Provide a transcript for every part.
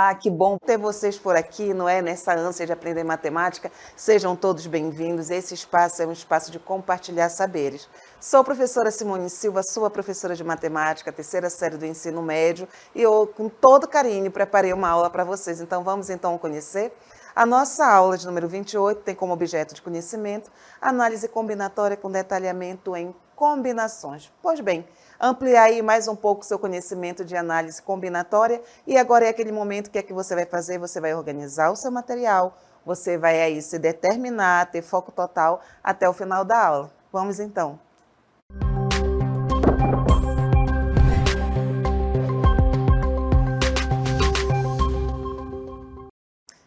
Olá, que bom ter vocês por aqui, não é? Nessa ânsia de aprender matemática. Sejam todos bem-vindos. Esse espaço é um espaço de compartilhar saberes. Sou a professora Simone Silva, sua professora de matemática, terceira série do ensino médio, e eu, com todo carinho, preparei uma aula para vocês. Então, vamos conhecer? A nossa aula de número 28 tem como objeto de conhecimento análise combinatória com detalhamento em combinações. Pois bem, ampliar aí mais um pouco o seu conhecimento de análise combinatória, e agora é aquele momento que você vai fazer, você vai organizar o seu material, você vai aí se determinar, ter foco total até o final da aula. Vamos então.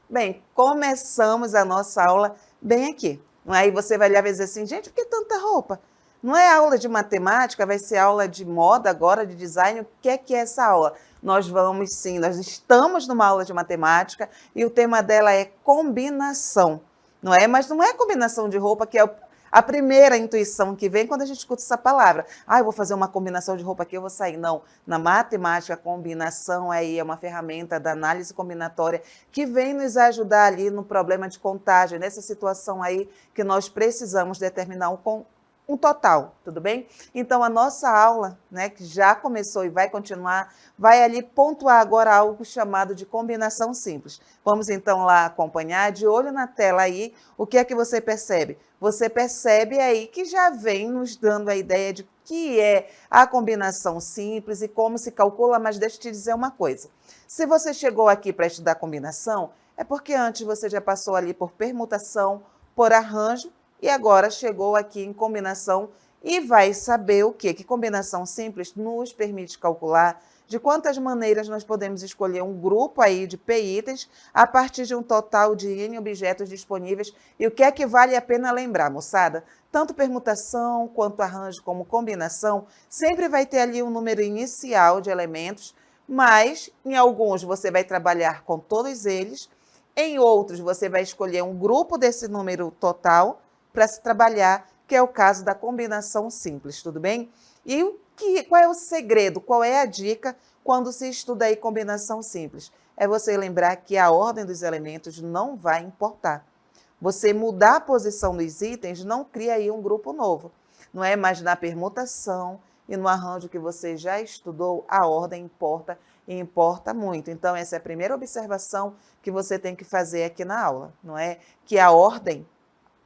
Bem, começamos a nossa aula bem aqui. Aí você vai olhar e vai dizer assim, gente, por que tanta roupa? Não é aula de matemática, vai ser aula de moda agora, de design. O que é essa aula? Nós vamos sim, nós estamos numa aula de matemática e o tema dela é combinação, não é? Mas não é combinação de roupa, que é a primeira intuição que vem quando a gente escuta essa palavra. Eu vou fazer uma combinação de roupa aqui, eu vou sair. Não, na matemática, a combinação aí é uma ferramenta da análise combinatória que vem nos ajudar ali no problema de contagem, nessa situação aí que nós precisamos determinar um total, tudo bem? Então, a nossa aula, né, que já começou e vai continuar, vai ali pontuar agora algo chamado de combinação simples. Vamos então lá acompanhar, de olho na tela aí, o que é que você percebe? Você percebe aí que já vem nos dando a ideia de que é a combinação simples e como se calcula, mas deixa eu te dizer uma coisa. Se você chegou aqui para estudar combinação, é porque antes você já passou ali por permutação, por arranjo, e agora chegou aqui em combinação e vai saber o quê? Que combinação simples nos permite calcular de quantas maneiras nós podemos escolher um grupo aí de P itens a partir de um total de N objetos disponíveis. E o que é que vale a pena lembrar, moçada? Tanto permutação quanto arranjo como combinação sempre vai ter ali um número inicial de elementos, mas em alguns você vai trabalhar com todos eles, em outros você vai escolher um grupo desse número total para se trabalhar, que é o caso da combinação simples, tudo bem? E qual é o segredo, qual é a dica quando se estuda aí combinação simples? É você lembrar que a ordem dos elementos não vai importar. Você mudar a posição dos itens não cria aí um grupo novo. Não é? Mas na permutação e no arranjo que você já estudou, a ordem importa e importa muito. Então, essa é a primeira observação que você tem que fazer aqui na aula, não é? Que a ordem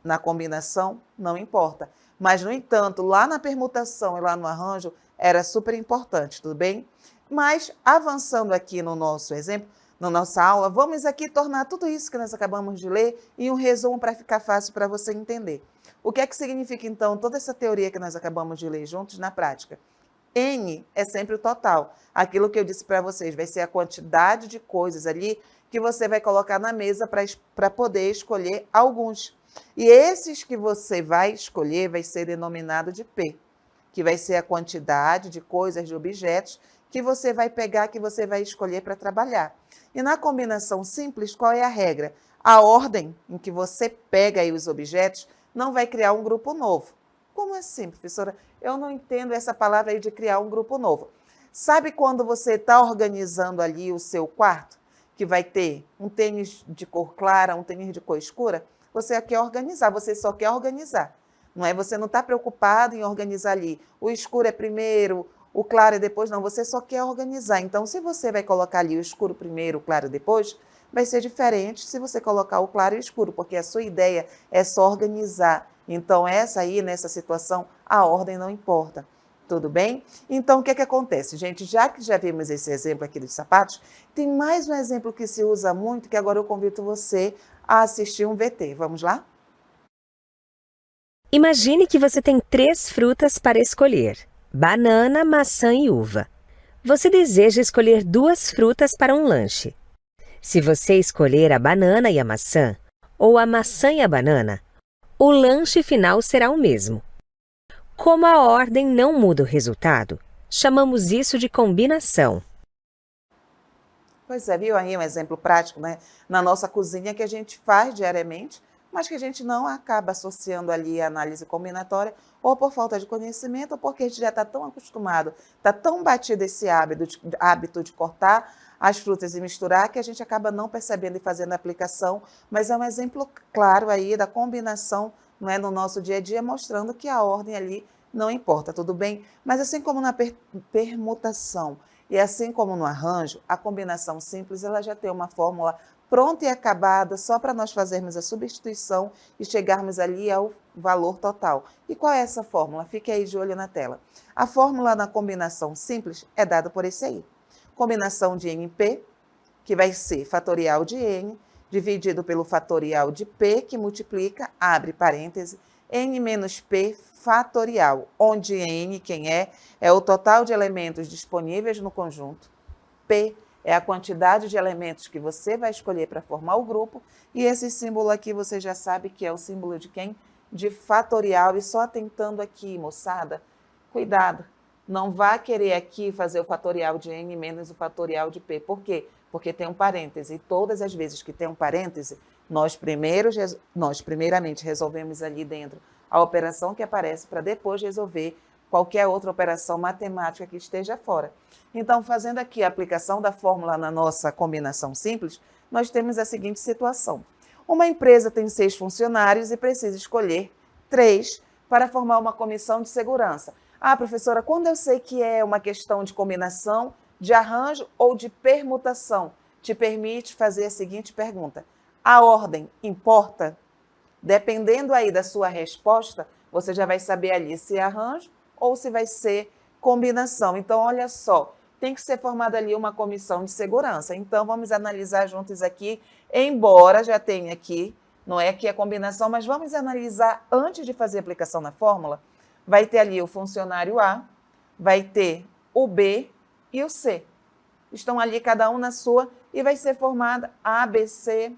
na combinação não importa. Mas, no entanto, lá na permutação e lá no arranjo, era super importante, tudo bem? Mas, avançando aqui no nosso exemplo, na nossa aula, vamos aqui tornar tudo isso que nós acabamos de ler em um resumo para ficar fácil para você entender. O que é que significa, então, toda essa teoria que nós acabamos de ler juntos na prática? N é sempre o total. Aquilo que eu disse para vocês, vai ser a quantidade de coisas ali que você vai colocar na mesa para poder escolher alguns. E esses que você vai escolher vai ser denominado de P, que vai ser a quantidade de coisas, de objetos que você vai pegar, que você vai escolher para trabalhar. E na combinação simples, qual é a regra? A ordem em que você pega aí os objetos não vai criar um grupo novo. Como assim, professora? Eu não entendo essa palavra aí de criar um grupo novo. Sabe quando você está organizando ali o seu quarto, que vai ter um tênis de cor clara, um tênis de cor escura? Você quer organizar, você só quer organizar. Não é? Você não está preocupado em organizar ali. O escuro é primeiro, o claro é depois, não. Você só quer organizar. Então, se você vai colocar ali o escuro primeiro, o claro depois, vai ser diferente se você colocar o claro e o escuro, porque a sua ideia é só organizar. Então, essa aí, nessa situação, a ordem não importa. Tudo bem? Então, o que é que acontece, gente? Já que já vimos esse exemplo aqui dos sapatos, tem mais um exemplo que se usa muito, que agora eu convido você a assistir um VT. Vamos lá? Imagine que você tem 3 frutas para escolher: banana, maçã e uva. Você deseja escolher 2 frutas para um lanche. Se você escolher a banana e a maçã, ou a maçã e a banana, o lanche final será o mesmo. Como a ordem não muda o resultado, chamamos isso de combinação. Pois é, viu aí um exemplo prático, né? Na nossa cozinha que a gente faz diariamente, mas que a gente não acaba associando ali a análise combinatória, ou por falta de conhecimento, ou porque a gente já está tão acostumado, está tão batido esse hábito de cortar as frutas e misturar, que a gente acaba não percebendo e fazendo a aplicação, mas é um exemplo claro aí da combinação, não é, no nosso dia a dia, mostrando que a ordem ali não importa, tudo bem? Mas assim como na permutação e assim como no arranjo, a combinação simples ela já tem uma fórmula pronta e acabada, só para nós fazermos a substituição e chegarmos ali ao valor total. E qual é essa fórmula? Fique aí de olho na tela. A fórmula na combinação simples é dada por esse aí. Combinação de NP, que vai ser fatorial de N, dividido pelo fatorial de P, que multiplica, abre parêntese, N menos P fatorial, onde N, quem é o total de elementos disponíveis no conjunto, P é a quantidade de elementos que você vai escolher para formar o grupo, e esse símbolo aqui você já sabe que é o símbolo de quem? De fatorial, e só atentando aqui, moçada, cuidado, não vá querer aqui fazer o fatorial de N menos o fatorial de P. Por quê? Porque tem um parêntese, e todas as vezes que tem um parêntese, nós primeiramente resolvemos ali dentro a operação que aparece para depois resolver qualquer outra operação matemática que esteja fora. Então, fazendo aqui a aplicação da fórmula na nossa combinação simples, nós temos a seguinte situação. Uma empresa tem 6 funcionários e precisa escolher 3 para formar uma comissão de segurança. Ah, professora, quando eu sei que é uma questão de combinação, de arranjo ou de permutação, te permite fazer a seguinte pergunta. A ordem importa? Dependendo aí da sua resposta, você já vai saber ali se é arranjo ou se vai ser combinação. Então, olha só, tem que ser formada ali uma comissão de segurança. Então, vamos analisar juntos aqui, embora já tenha aqui, não é que é combinação, mas vamos analisar antes de fazer a aplicação na fórmula. Vai ter ali o funcionário A, vai ter o B e o C. Estão ali cada um na sua e vai ser formada A, B, C,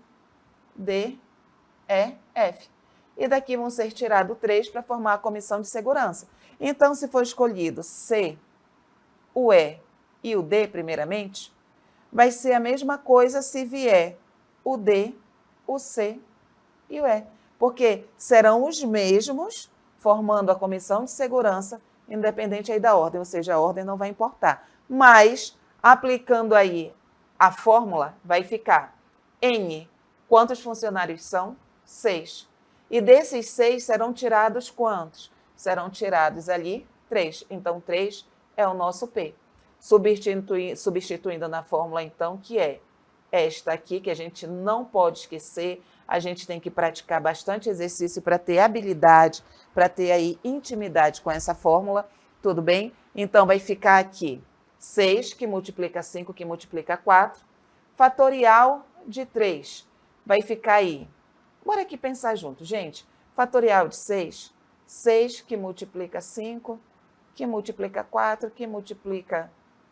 D, E, F. E daqui vão ser tirados 3 para formar a comissão de segurança. Então, se for escolhido C, o E e o D, primeiramente, vai ser a mesma coisa se vier o D, o C e o E. Porque serão os mesmos formando a comissão de segurança, independente aí da ordem, ou seja, a ordem não vai importar. Mas, aplicando aí a fórmula, vai ficar N. Quantos funcionários são? 6. E desses 6 serão tirados quantos? Serão tirados ali 3. Então, 3 é o nosso P. Substituindo na fórmula, então, que é esta aqui, que a gente não pode esquecer, a gente tem que praticar bastante exercício para ter habilidade, para ter aí intimidade com essa fórmula, tudo bem? Então, vai ficar aqui 6, que multiplica 5, que multiplica 4, fatorial de 3. Vai ficar aí. Bora aqui pensar junto, gente. Fatorial de 6, 6 que multiplica 5, que multiplica 4, que multiplica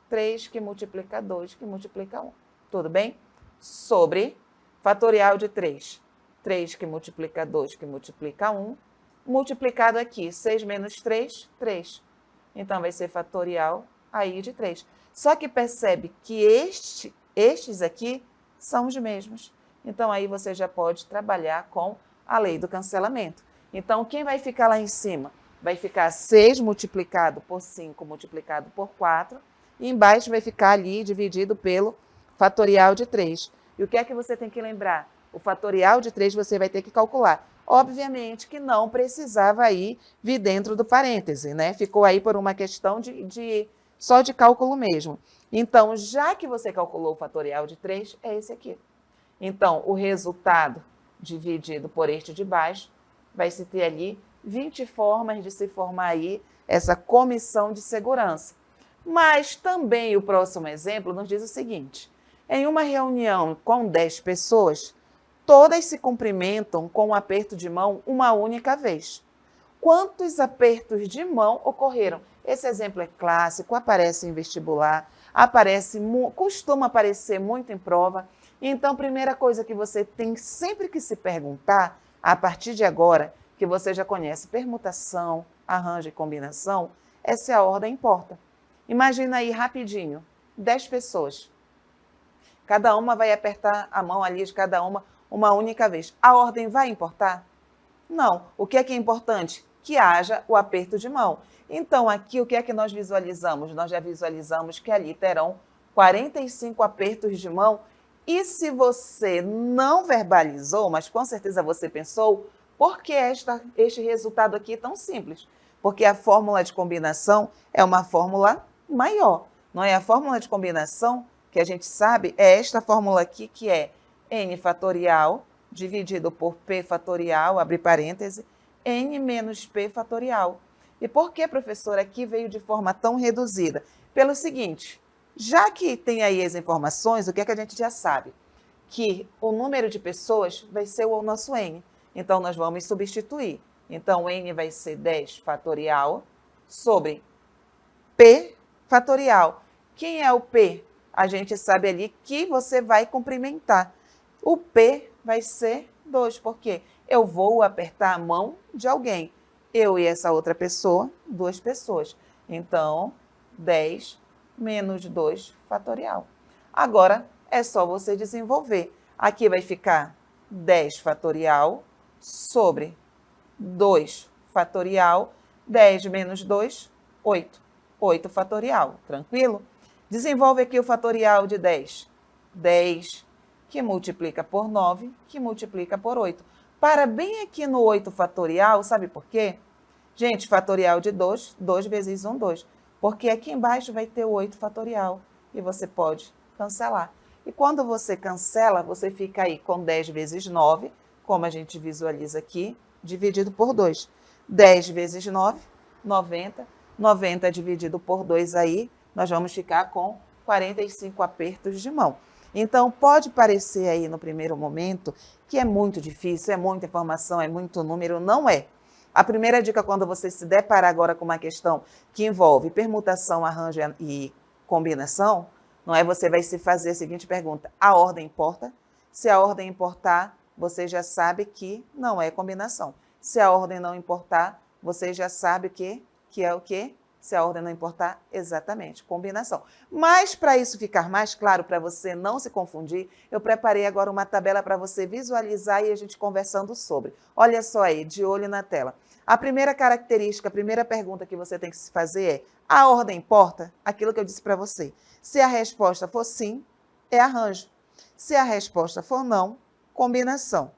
3, que multiplica 2, que multiplica 1. Tudo bem? Sobre fatorial de 3, 3 que multiplica 2, que multiplica 1, multiplicado aqui, 6 menos 3, 3. Então, vai ser fatorial aí de 3. Só que percebe que estes aqui são os mesmos. Então, aí você já pode trabalhar com a lei do cancelamento. Então, quem vai ficar lá em cima? Vai ficar 6 multiplicado por 5 multiplicado por 4. E embaixo vai ficar ali dividido pelo fatorial de 3. E o que é que você tem que lembrar? O fatorial de 3 você vai ter que calcular. Obviamente que não precisava aí vir dentro do parêntese, né? Ficou aí por uma questão só de cálculo mesmo. Então, já que você calculou o fatorial de 3, é esse aqui. Então, o resultado dividido por este de baixo vai se ter ali 20 formas de se formar aí essa comissão de segurança. Mas também o próximo exemplo nos diz o seguinte: em uma reunião com 10 pessoas, todas se cumprimentam com um aperto de mão uma única vez. Quantos apertos de mão ocorreram? Esse exemplo é clássico, aparece em vestibular, costuma aparecer muito em prova. Então, primeira coisa que você tem sempre que se perguntar, a partir de agora, que você já conhece permutação, arranjo e combinação, é se a ordem importa. Imagina aí rapidinho, 10 pessoas. Cada uma vai apertar a mão ali de cada uma única vez. A ordem vai importar? Não. O que é importante? Que haja o aperto de mão. Então, aqui, o que é que nós visualizamos? Nós já visualizamos que ali terão 45 apertos de mão. E se você não verbalizou, mas com certeza você pensou, por que este resultado aqui é tão simples? Porque a fórmula de combinação é uma fórmula maior. Não é? A fórmula de combinação que a gente sabe é esta fórmula aqui, que é n fatorial dividido por p fatorial, abre parêntese, n menos p fatorial. E por que, professora, aqui veio de forma tão reduzida? Pelo seguinte, já que tem aí as informações, o que é que a gente já sabe? Que o número de pessoas vai ser o nosso n. Então, nós vamos substituir. Então, n vai ser 10 fatorial sobre p fatorial. Quem é o p? A gente sabe ali que você vai complementar. O p vai ser 2, porque eu vou apertar a mão de alguém. Eu e essa outra pessoa, 2 pessoas. Então, 10 menos 2 fatorial. Agora, é só você desenvolver. Aqui vai ficar 10 fatorial sobre 2 fatorial. 10 menos 2, 8. 8 fatorial. Tranquilo? Desenvolve aqui o fatorial de 10. 10, que multiplica por 9, que multiplica por 8. Para bem aqui no 8 fatorial, sabe por quê? Gente, fatorial de 2, 2 vezes 1, 2. Porque aqui embaixo vai ter o 8 fatorial e você pode cancelar. E quando você cancela, você fica aí com 10 vezes 9, como a gente visualiza aqui, dividido por 2. 10 vezes 9, 90. 90 dividido por 2 aí, nós vamos ficar com 45 apertos de mão. Então, pode parecer aí no primeiro momento que é muito difícil, é muita informação, é muito número, não é. A primeira dica, quando você se deparar agora com uma questão que envolve permutação, arranjo e combinação, não é? Você vai se fazer a seguinte pergunta: a ordem importa? Se a ordem importar, você já sabe que não é combinação. Se a ordem não importar, você já sabe que é o quê? Se a ordem não importar, exatamente, combinação. Mas, para isso ficar mais claro, para você não se confundir, eu preparei agora uma tabela para você visualizar e a gente conversando sobre. Olha só aí, de olho na tela. A primeira característica, a primeira pergunta que você tem que se fazer é: a ordem importa? Aquilo que eu disse para você. Se a resposta for sim, é arranjo. Se a resposta for não, combinação.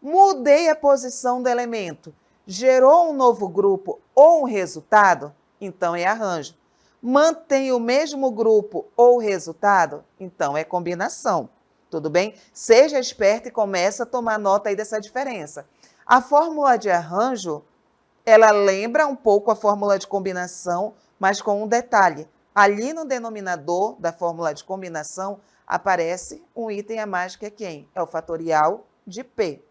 Mudei a posição do elemento. Gerou um novo grupo ou um resultado? Então é arranjo. Mantém o mesmo grupo ou resultado? Então é combinação. Tudo bem? Seja esperto e comece a tomar nota aí dessa diferença. A fórmula de arranjo, ela lembra um pouco a fórmula de combinação, mas com um detalhe. Ali no denominador da fórmula de combinação aparece um item a mais, que é quem? É o fatorial de P.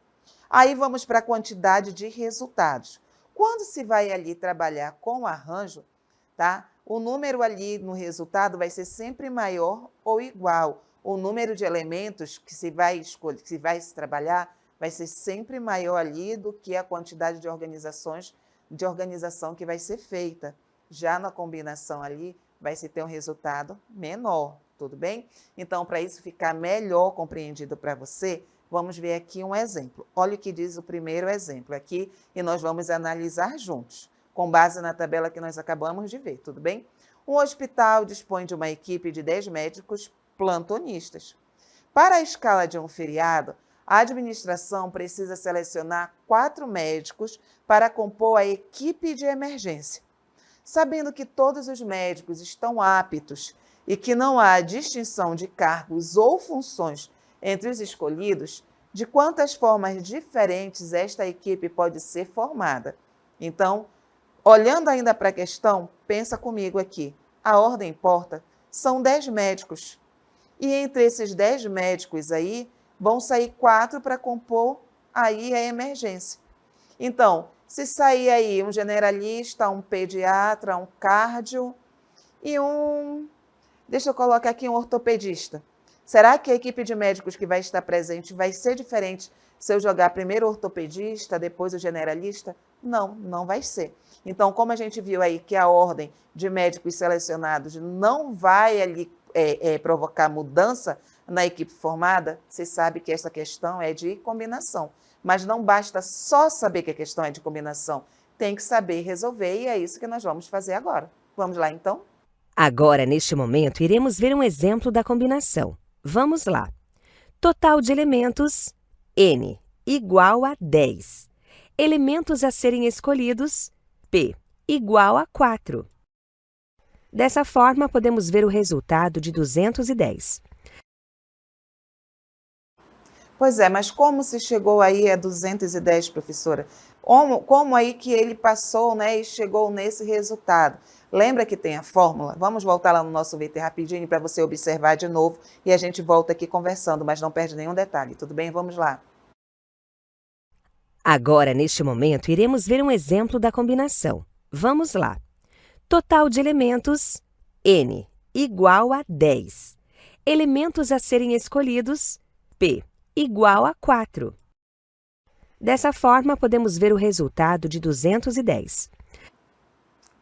Aí vamos para a quantidade de resultados. Quando se vai ali trabalhar com arranjo, tá? O número ali no resultado vai ser sempre maior ou igual. O número de elementos que se vai escolher, que se vai se trabalhar, vai ser sempre maior ali do que a quantidade de organização que vai ser feita. Já na combinação ali, vai se ter um resultado menor, tudo bem? Então, para isso ficar melhor compreendido para você, vamos ver aqui um exemplo. Olha o que diz o primeiro exemplo aqui e nós vamos analisar juntos, com base na tabela que nós acabamos de ver, tudo bem? Um hospital dispõe de uma equipe de 10 médicos plantonistas. Para a escala de um feriado, a administração precisa selecionar 4 médicos para compor a equipe de emergência. Sabendo que todos os médicos estão aptos e que não há distinção de cargos ou funções entre os escolhidos, de quantas formas diferentes esta equipe pode ser formada. Então, olhando ainda para a questão, pensa comigo aqui. A ordem importa, são 10 médicos. E entre esses 10 médicos aí, vão sair 4 para compor aí a emergência. Então, se sair aí um generalista, um pediatra, um cardio e deixa eu colocar aqui um ortopedista. Será que a equipe de médicos que vai estar presente vai ser diferente se eu jogar primeiro o ortopedista, depois o generalista? Não, não vai ser. Então, como a gente viu aí que a ordem de médicos selecionados não vai ali provocar mudança na equipe formada, você sabe que essa questão é de combinação. Mas não basta só saber que a questão é de combinação, tem que saber resolver e é isso que nós vamos fazer agora. Vamos lá, então? Agora, neste momento, iremos ver um exemplo da combinação. Vamos lá. Total de elementos, N, igual a 10. Elementos a serem escolhidos, P, igual a 4. Dessa forma, podemos ver o resultado de 210. Pois é, mas como se chegou aí a 210, professora? Como aí que ele passou, né, e chegou nesse resultado? Lembra que tem a fórmula? Vamos voltar lá no nosso VT rapidinho para você observar de novo e a gente volta aqui conversando, mas não perde nenhum detalhe, tudo bem? Vamos lá. Agora, neste momento, iremos ver um exemplo da combinação. Vamos lá. Total de elementos, N, igual a 10. Elementos a serem escolhidos, P, igual a 4. Dessa forma, podemos ver o resultado de 210.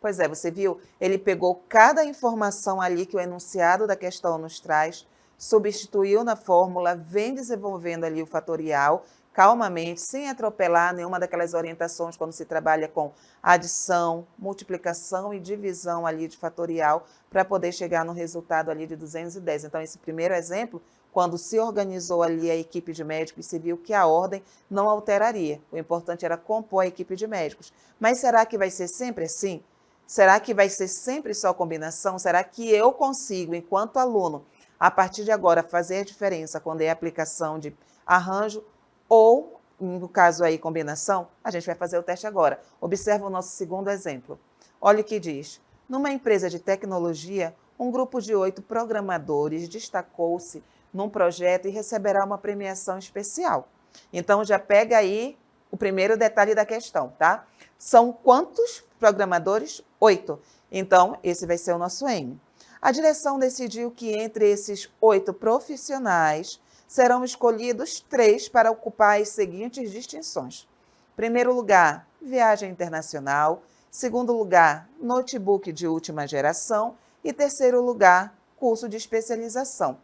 Pois é, você viu? Ele pegou cada informação ali que o enunciado da questão nos traz, substituiu na fórmula, vem desenvolvendo ali o fatorial, calmamente, sem atropelar nenhuma daquelas orientações quando se trabalha com adição, multiplicação e divisão ali de fatorial, para poder chegar no resultado ali de 210. Então, esse primeiro exemplo, quando se organizou ali a equipe de médicos, se viu que a ordem não alteraria. O importante era compor a equipe de médicos. Mas será que vai ser sempre assim? Será que vai ser sempre só combinação? Será que eu consigo, enquanto aluno, a partir de agora, fazer a diferença quando é aplicação de arranjo ou, no caso aí, combinação? A gente vai fazer o teste agora. Observa o nosso segundo exemplo. Olha o que diz. Numa empresa de tecnologia, um grupo de 8 programadores destacou-se num projeto e receberá uma premiação especial. Então, já pega aí o primeiro detalhe da questão, tá? São quantos programadores? 8. Então, esse vai ser o nosso N. A direção decidiu que entre esses 8 profissionais serão escolhidos 3 para ocupar as seguintes distinções. Primeiro lugar, viagem internacional. Segundo lugar, notebook de última geração. E terceiro lugar, curso de especialização.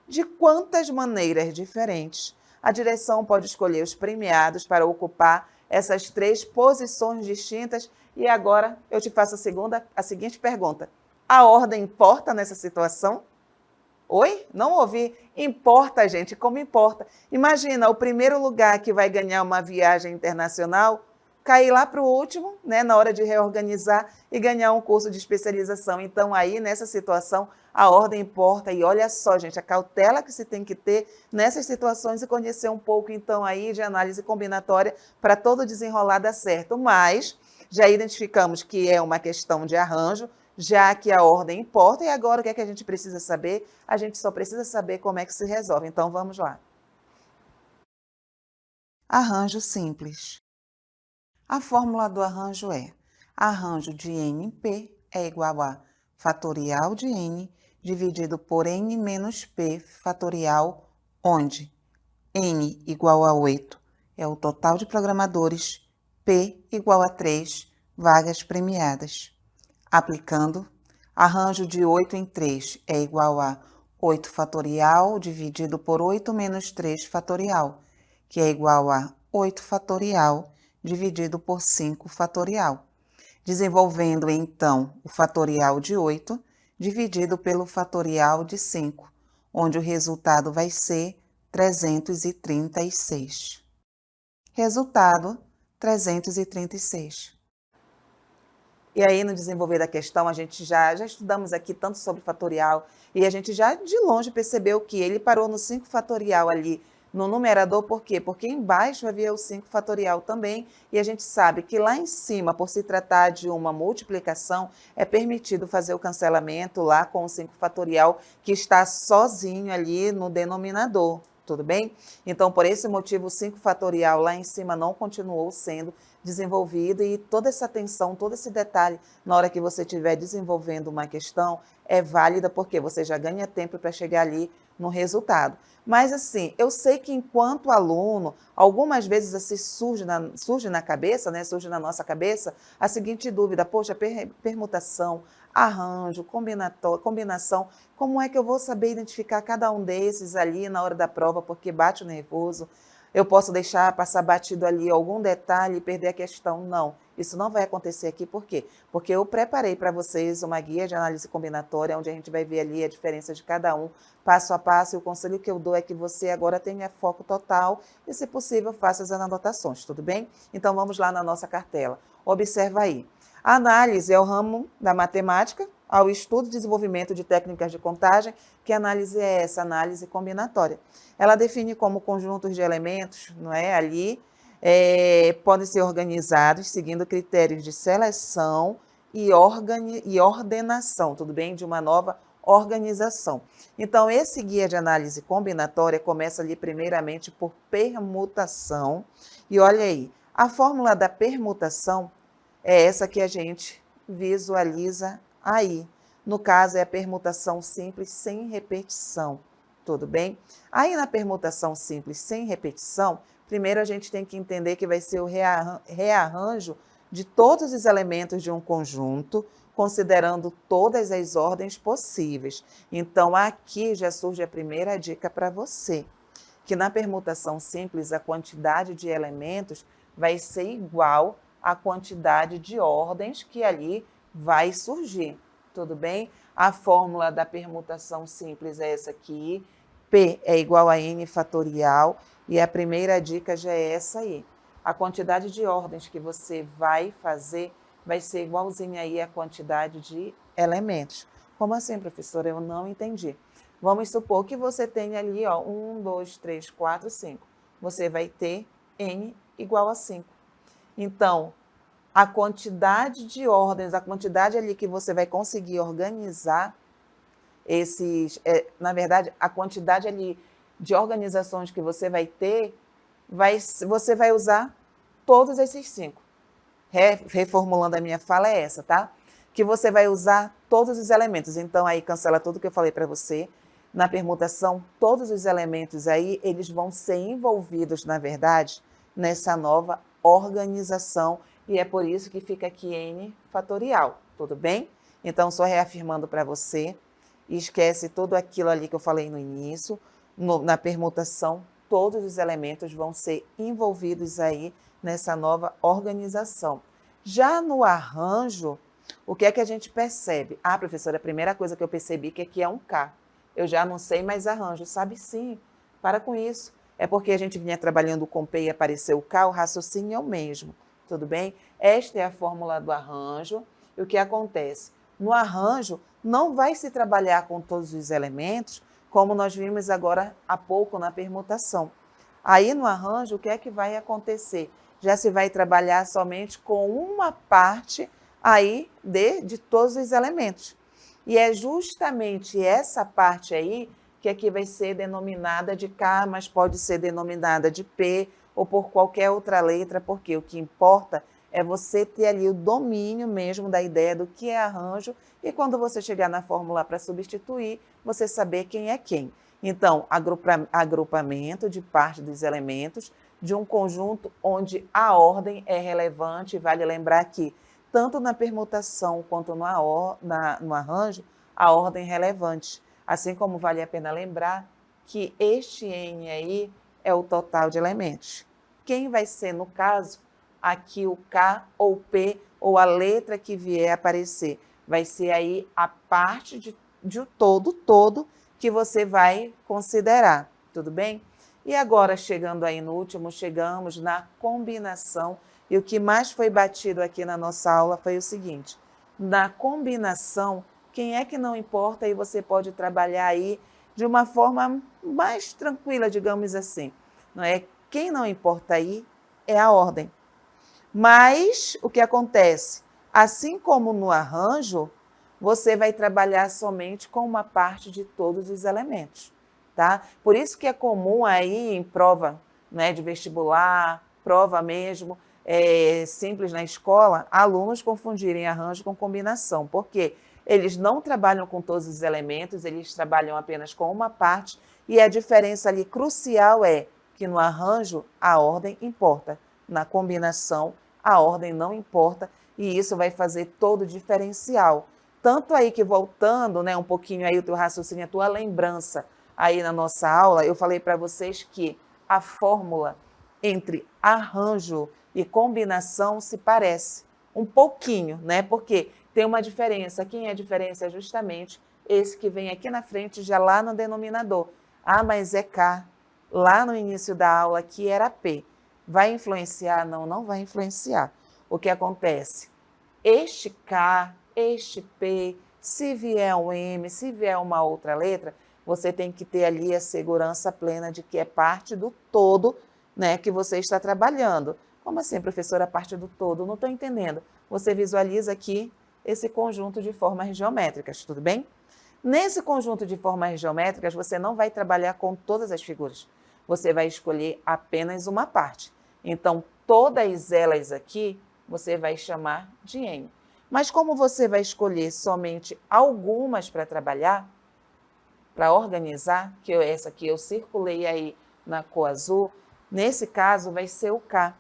De quantas maneiras diferentes a direção pode escolher os premiados para ocupar essas 3 posições distintas? E agora eu te faço a seguinte pergunta. A ordem importa nessa situação? Oi? Não ouvi. Importa, gente, como importa. Imagina, o primeiro lugar que vai ganhar uma viagem internacional, cair lá para o último, né, na hora de reorganizar e ganhar um curso de especialização. Então, aí, nessa situação, a ordem importa. E olha só, gente, a cautela que se tem que ter nessas situações e conhecer um pouco, então, aí de análise combinatória para todo desenrolar dar certo. Mas já identificamos que é uma questão de arranjo, já que a ordem importa. E agora, o que é que a gente precisa saber? A gente só precisa saber como é que se resolve. Então, vamos lá. Arranjo simples. A fórmula do arranjo é: arranjo de NP é igual a fatorial de N dividido por N menos P fatorial, onde N igual a 8 é o total de programadores, P igual a 3 vagas premiadas. Aplicando, arranjo de 8 em 3 é igual a 8 fatorial dividido por 8 menos 3 fatorial, que é igual a 8 fatorial dividido por 5 fatorial. Desenvolvendo, então, o fatorial de 8 dividido pelo fatorial de 5, onde o resultado vai ser 336. Resultado, 336. E aí, no desenvolver da questão, a gente já estudamos aqui tanto sobre fatorial e a gente já de longe percebeu que ele parou no 5 fatorial ali no numerador. Por quê? Porque embaixo havia o 5 fatorial também, e a gente sabe que lá em cima, por se tratar de uma multiplicação, é permitido fazer o cancelamento lá com o 5 fatorial que está sozinho ali no denominador. Tudo bem? Então, por esse motivo, o 5 fatorial lá em cima não continuou sendo desenvolvido, e toda essa atenção, todo esse detalhe, na hora que você estiver desenvolvendo uma questão, é válida, porque você já ganha tempo para chegar ali no resultado. Mas assim, eu sei que enquanto aluno, algumas vezes assim surge na cabeça, né, surge na nossa cabeça a seguinte dúvida: poxa, permutação, arranjo, combinação, como é que eu vou saber identificar cada um desses ali na hora da prova, porque bate o nervoso? eu posso deixar passar batido ali algum detalhe e perder a questão. Não, isso não vai acontecer aqui. Por quê? Porque eu preparei para vocês uma guia de análise combinatória, onde a gente vai ver ali a diferença de cada um, passo a passo, e o conselho que eu dou é que você agora tenha foco total e, se possível, faça as anotações, tudo bem? Então, vamos lá na nossa cartela. Observa aí. A análise é o ramo da matemática ao estudo e desenvolvimento de técnicas de contagem. Que análise é essa? Análise combinatória. Ela define como conjuntos de elementos, não é? Ali podem ser organizados seguindo critérios de seleção e ordenação, tudo bem? De uma nova organização. Então, esse guia de análise combinatória começa ali primeiramente por permutação. E olha aí, a fórmula da permutação é essa que a gente visualiza aí. No caso, é a permutação simples sem repetição, tudo bem? Aí, na permutação simples sem repetição, primeiro a gente tem que entender que vai ser o rearranjo de todos os elementos de um conjunto, considerando todas as ordens possíveis. Então, aqui já surge a primeira dica para você, que na permutação simples a quantidade de elementos vai ser igual à quantidade de ordens que ali vai surgir, tudo bem? A fórmula da permutação simples é essa aqui, P é igual a N fatorial, e a primeira dica já é essa aí. A quantidade de ordens que você vai fazer vai ser igualzinha aí à quantidade de elementos. Como assim, professora? Eu não entendi. Vamos supor que você tenha ali, ó, 1, 2, 3, 4, 5. Você vai ter N igual a 5. Então, a quantidade de ordens, a quantidade ali que você vai conseguir organizar esses, na verdade, a quantidade ali de organizações que você vai ter, você vai usar todos esses 5. Reformulando a minha fala é essa, tá? Que você vai usar todos os elementos. Então, aí cancela tudo que eu falei para você. Na permutação, todos os elementos aí, eles vão ser envolvidos, na verdade, nessa nova organização. E é por isso que fica aqui N fatorial, tudo bem? Então, só reafirmando para você, esquece tudo aquilo ali que eu falei no início. Na permutação, todos os elementos vão ser envolvidos aí nessa nova organização. Já no arranjo, o que é que a gente percebe? Ah, professora, a primeira coisa que eu percebi que aqui é um K. Eu já não sei mais arranjo. Sabe sim, para com isso. É porque a gente vinha trabalhando com P e apareceu o K, o raciocínio é o mesmo, tudo bem? Esta é a fórmula do arranjo. E o que acontece? No arranjo, não vai se trabalhar com todos os elementos, como nós vimos agora há pouco na permutação. Aí no arranjo, o que é que vai acontecer? Já se vai trabalhar somente com uma parte aí de todos os elementos. E é justamente essa parte aí que aqui vai ser denominada de K, mas pode ser denominada de P ou por qualquer outra letra, porque o que importa é você ter ali o domínio mesmo da ideia do que é arranjo e quando você chegar na fórmula para substituir, você saber quem é quem. Então, agrupamento de parte dos elementos de um conjunto onde a ordem é relevante. Vale lembrar que, tanto na permutação quanto no arranjo, a ordem é relevante. Assim como vale a pena lembrar que este N aí é o total de elementos. Quem vai ser, no caso, aqui o K ou P ou a letra que vier aparecer? Vai ser aí a parte de todo que você vai considerar, tudo bem? E agora, chegando aí no último, chegamos na combinação. E o que mais foi batido aqui na nossa aula foi o seguinte: na combinação, quem é que não importa e você pode trabalhar aí de uma forma mais tranquila, digamos assim, não é? Quem não importa aí é a ordem. Mas o que acontece? Assim como no arranjo, você vai trabalhar somente com uma parte de todos os elementos, tá? Por isso que é comum aí em prova, né, de vestibular, prova mesmo, simples na escola, alunos confundirem arranjo com combinação. Por quê? Eles não trabalham com todos os elementos, eles trabalham apenas com uma parte, e a diferença ali crucial é que no arranjo a ordem importa, na combinação a ordem não importa, e isso vai fazer todo o diferencial. Tanto aí que, voltando, né, um pouquinho aí o teu raciocínio, a tua lembrança aí na nossa aula, eu falei para vocês que a fórmula entre arranjo e combinação se parece um pouquinho, né? Porque tem uma diferença. Quem é a diferença é justamente esse que vem aqui na frente, já lá no denominador. Ah, mas é K. Lá no início da aula aqui era P. Vai influenciar? Não, não vai influenciar. O que acontece? Este K, este P, se vier um M, se vier uma outra letra, você tem que ter ali a segurança plena de que é parte do todo, né, que você está trabalhando. Como assim, professora, parte do todo? Não estou entendendo. Você visualiza aqui esse conjunto de formas geométricas, tudo bem? Nesse conjunto de formas geométricas, você não vai trabalhar com todas as figuras. Você vai escolher apenas uma parte. Então, todas elas aqui, você vai chamar de N. Mas como você vai escolher somente algumas para trabalhar, para organizar, que essa aqui eu circulei aí na cor azul, nesse caso vai ser o K.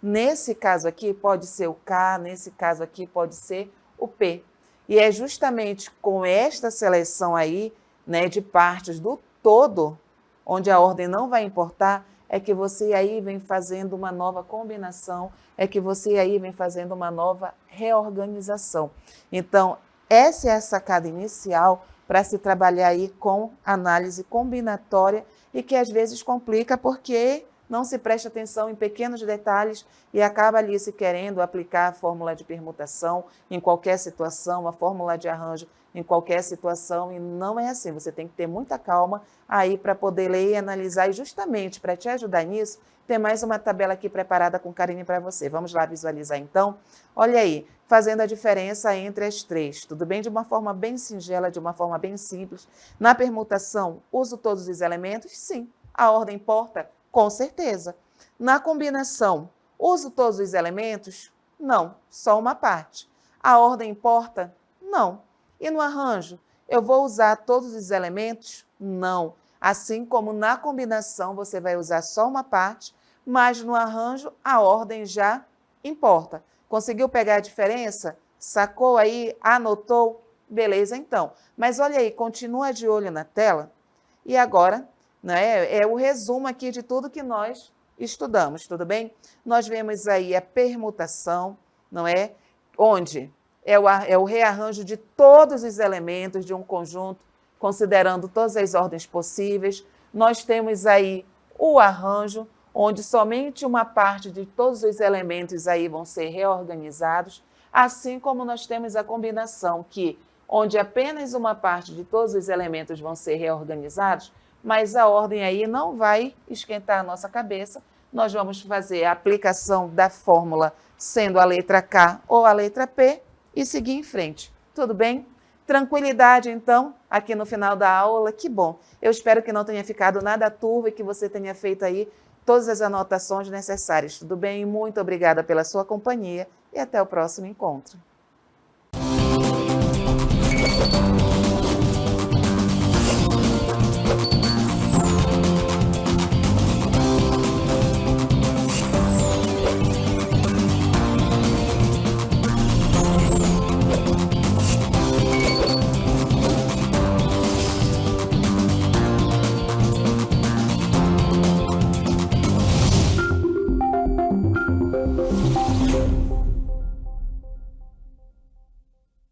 Nesse caso aqui pode ser o K, nesse caso aqui pode ser o P. E é justamente com esta seleção aí, né, de partes do todo, onde a ordem não vai importar, é que você aí vem fazendo uma nova combinação, é que você aí vem fazendo uma nova reorganização. Então, essa é a sacada inicial para se trabalhar aí com análise combinatória e que às vezes complica porque não se presta atenção em pequenos detalhes e acaba ali se querendo aplicar a fórmula de permutação em qualquer situação, a fórmula de arranjo em qualquer situação, e não é assim. Você tem que ter muita calma aí para poder ler e analisar, e justamente para te ajudar nisso, tem mais uma tabela aqui preparada com carinho para você. Vamos lá visualizar então? Olha aí, fazendo a diferença entre as três, tudo bem? De uma forma bem singela, de uma forma bem simples. Na permutação, uso todos os elementos? Sim. A ordem importa? Com certeza. Na combinação, uso todos os elementos? Não, só uma parte. A ordem importa? Não. E no arranjo, eu vou usar todos os elementos? Não. Assim como na combinação você vai usar só uma parte, mas no arranjo a ordem já importa. Conseguiu pegar a diferença? Sacou aí? Anotou? Beleza, então. Mas olha aí, continua de olho na tela. E agora, né, é o resumo aqui de tudo que nós estudamos, tudo bem? Nós vemos aí a permutação, não é? Onde é o rearranjo de todos os elementos de um conjunto, considerando todas as ordens possíveis. Nós temos aí o arranjo, onde somente uma parte de todos os elementos aí vão ser reorganizados, assim como nós temos a combinação, onde apenas uma parte de todos os elementos vão ser reorganizados, mas a ordem aí não vai esquentar a nossa cabeça. Nós vamos fazer a aplicação da fórmula sendo a letra K ou a letra P e seguir em frente. Tudo bem? Tranquilidade, então, aqui no final da aula, que bom. Eu espero que não tenha ficado nada turvo e que você tenha feito aí todas as anotações necessárias. Tudo bem? Muito obrigada pela sua companhia e até o próximo encontro.